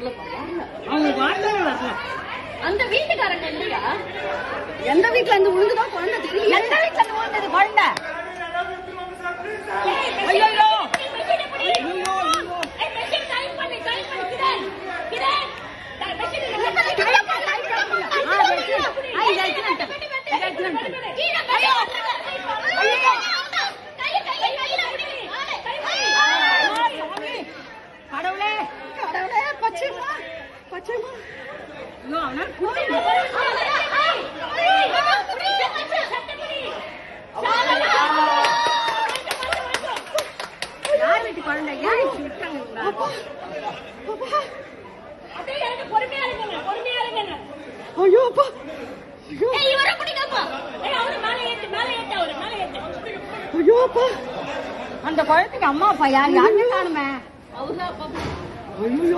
அவங்களுக்கு வார்த்தை வரல. அந்த வீட்டுக்காரங்க இல்லையா? எந்த வீட்டுல இருந்து விழுந்துதான் குழந்தை தெரியும். எந்த வீட்டுல இருந்து விழுந்தது குழந்தை? கடவுளே கடவுளே பச்சைமா பச்சைமா யார் வீட்டு குழந்தை? ஐயோ அப்பா ஐயோ அப்பா அந்த குழந்தைக்கு அம்மா அப்பா யாருமே காணுமே. அவங்க அப்பா ஐயோ